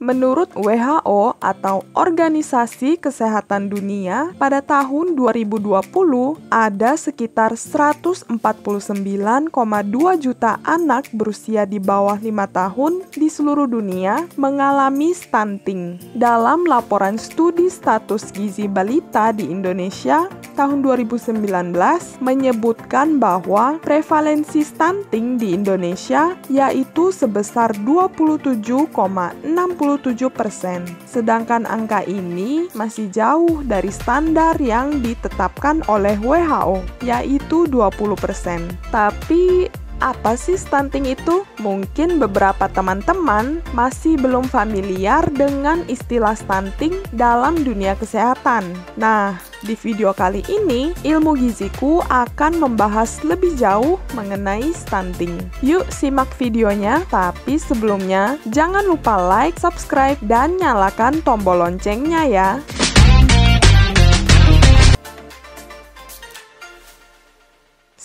Menurut WHO atau Organisasi Kesehatan Dunia, pada tahun 2020 ada sekitar 149,2 juta anak berusia di bawah 5 tahun di seluruh dunia mengalami stunting. Dalam laporan studi status gizi balita di Indonesia tahun 2019 menyebutkan bahwa prevalensi stunting di Indonesia yaitu sebesar 27,67%. Sedangkan angka ini masih jauh dari standar yang ditetapkan oleh WHO, yaitu 20%. Tapi apa sih stunting itu? Mungkin beberapa teman-teman masih belum familiar dengan istilah stunting dalam dunia kesehatan. Nah, di video kali ini, Ilmu Giziku akan membahas lebih jauh mengenai stunting. Yuk simak videonya, tapi sebelumnya jangan lupa like, subscribe, dan nyalakan tombol loncengnya ya.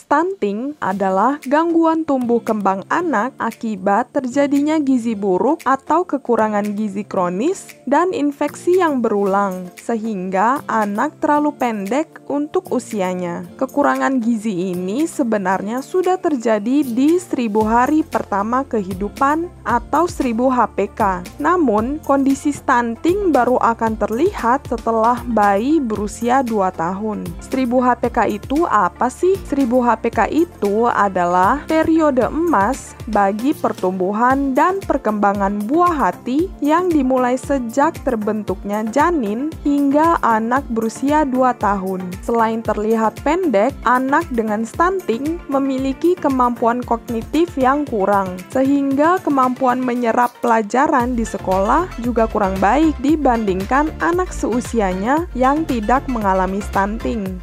Stunting adalah gangguan tumbuh kembang anak akibat terjadinya gizi buruk atau kekurangan gizi kronis dan infeksi yang berulang, sehingga anak terlalu pendek untuk usianya. Kekurangan gizi ini sebenarnya sudah terjadi di 1000 hari pertama kehidupan atau 1000 HPK. Namun, kondisi stunting baru akan terlihat setelah bayi berusia 2 tahun. 1000 HPK itu apa sih? 1000 HPK itu adalah periode emas bagi pertumbuhan dan perkembangan buah hati yang dimulai sejak terbentuknya janin hingga anak berusia 2 tahun. Selain terlihat pendek, anak dengan stunting memiliki kemampuan kognitif yang kurang, sehingga kemampuan menyerap pelajaran di sekolah juga kurang baik dibandingkan anak seusianya yang tidak mengalami stunting.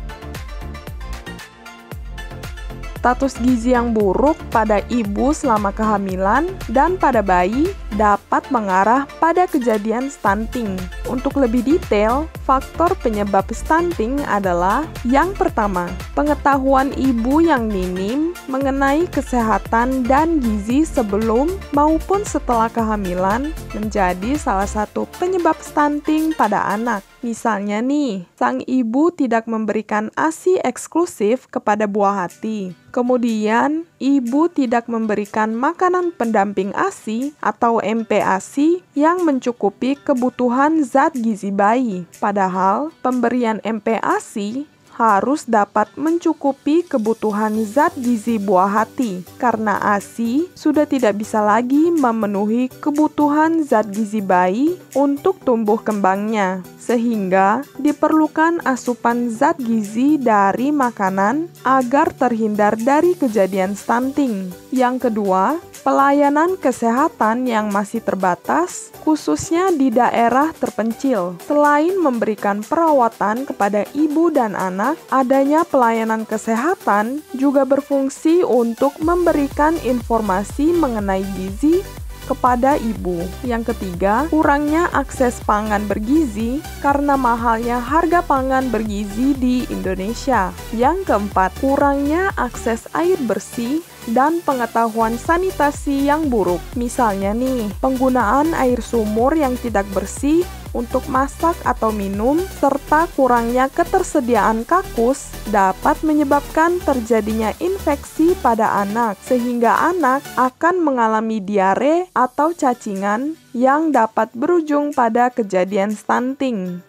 Status gizi yang buruk pada ibu selama kehamilan dan pada bayi dapat mengarah pada kejadian stunting. Untuk lebih detail, faktor penyebab stunting adalah yang pertama, pengetahuan ibu yang minim mengenai kesehatan dan gizi sebelum maupun setelah kehamilan menjadi salah satu penyebab stunting pada anak. Misalnya nih, sang ibu tidak memberikan ASI eksklusif kepada buah hati. Kemudian, ibu tidak memberikan makanan pendamping ASI atau MPASI yang mencukupi kebutuhan zat gizi bayi. Padahal, pemberian MPASI harus dapat mencukupi kebutuhan zat gizi buah hati, karena ASI sudah tidak bisa lagi memenuhi kebutuhan zat gizi bayi untuk tumbuh kembangnya, sehingga diperlukan asupan zat gizi dari makanan agar terhindar dari kejadian stunting. Yang kedua, pelayanan kesehatan yang masih terbatas, khususnya di daerah terpencil. Selain memberikan perawatan kepada ibu dan anak, adanya pelayanan kesehatan juga berfungsi untuk memberikan informasi mengenai gizi kepada ibu. Yang ketiga, kurangnya akses pangan bergizi karena mahalnya harga pangan bergizi di Indonesia. Yang keempat, kurangnya akses air bersih dan pengetahuan sanitasi yang buruk. Misalnya nih, penggunaan air sumur yang tidak bersih untuk masak atau minum, serta kurangnya ketersediaan kakus dapat menyebabkan terjadinya infeksi pada anak, sehingga anak akan mengalami diare atau cacingan yang dapat berujung pada kejadian stunting.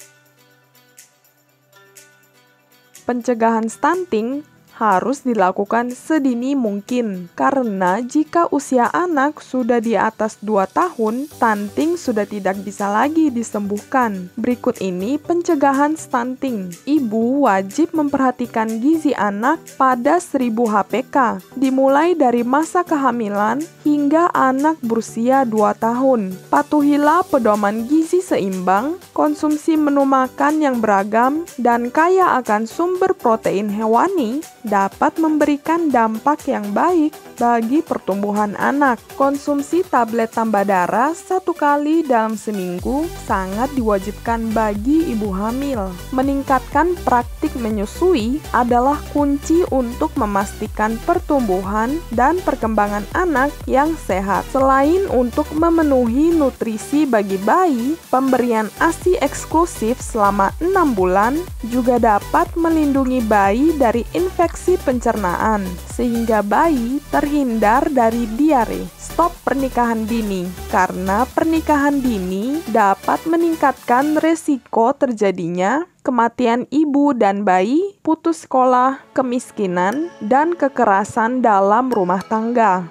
Pencegahan stunting harus dilakukan sedini mungkin, karena jika usia anak sudah di atas 2 tahun, stunting sudah tidak bisa lagi disembuhkan. Berikut ini pencegahan stunting. Ibu wajib memperhatikan gizi anak pada 1000 HPK, dimulai dari masa kehamilan hingga anak berusia 2 tahun. Patuhilah pedoman gizi seimbang, konsumsi menu makan yang beragam, dan kaya akan sumber protein hewani dapat memberikan dampak yang baik bagi pertumbuhan anak. Konsumsi tablet tambah darah 1 kali dalam seminggu sangat diwajibkan bagi ibu hamil. Meningkatkan praktik menyusui adalah kunci untuk memastikan pertumbuhan dan perkembangan anak yang sehat. Selain untuk memenuhi nutrisi bagi bayi, pemberian ASI eksklusif selama 6 bulan juga dapat melindungi bayi dari infeksi pencernaan, sehingga bayi terhindar dari diare. Stop pernikahan dini, karena pernikahan dini dapat meningkatkan resiko terjadinya kematian ibu dan bayi, putus sekolah, kemiskinan, dan kekerasan dalam rumah tangga.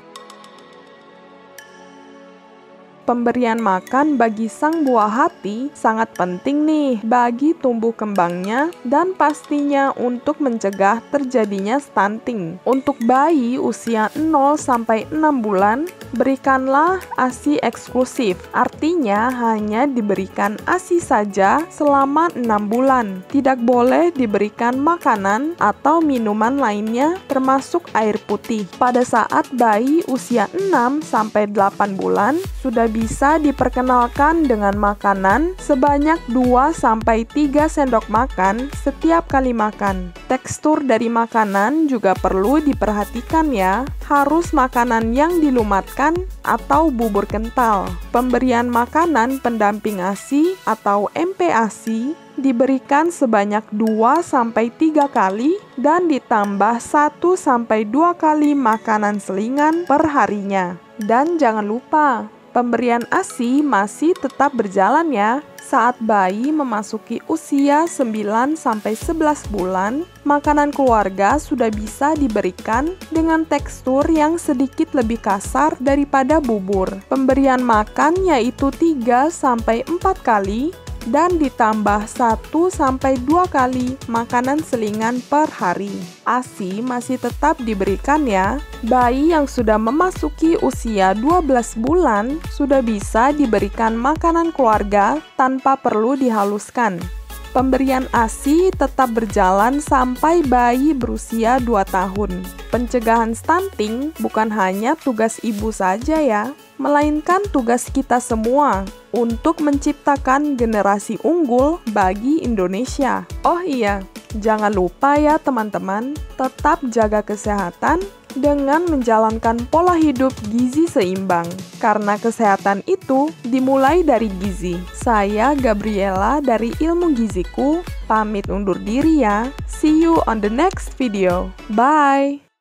Pemberian makan bagi sang buah hati sangat penting nih bagi tumbuh kembangnya dan pastinya untuk mencegah terjadinya stunting. Untuk bayi usia 0-6 bulan, berikanlah ASI eksklusif. Artinya hanya diberikan ASI saja selama 6 bulan. Tidak boleh diberikan makanan atau minuman lainnya termasuk air putih. Pada saat bayi usia 6-8 bulan, sudah bisa diperkenalkan dengan makanan sebanyak 2-3 sendok makan setiap kali makan. Tekstur dari makanan juga perlu diperhatikan ya. Harus makanan yang dilumatkan atau bubur kental. Pemberian makanan pendamping ASI atau MPASI diberikan sebanyak 2-3 kali dan ditambah 1-2 kali makanan selingan per harinya. Dan jangan lupa, pemberian ASI masih tetap berjalan ya. Saat bayi memasuki usia 9-11 bulan, makanan keluarga sudah bisa diberikan dengan tekstur yang sedikit lebih kasar daripada bubur. Pemberian makan yaitu 3-4 kali dan ditambah 1-2 kali makanan selingan per hari. ASI masih tetap diberikan ya. Bayi yang sudah memasuki usia 12 bulan sudah bisa diberikan makanan keluarga tanpa perlu dihaluskan. Pemberian ASI tetap berjalan sampai bayi berusia 2 tahun. Pencegahan stunting bukan hanya tugas ibu saja ya, melainkan tugas kita semua untuk menciptakan generasi unggul bagi Indonesia. Oh iya, jangan lupa ya teman-teman, tetap jaga kesehatan dengan menjalankan pola hidup gizi seimbang. Karena kesehatan itu dimulai dari gizi. Saya Gabriela dari Ilmu Giziku, pamit undur diri ya. See you on the next video. Bye!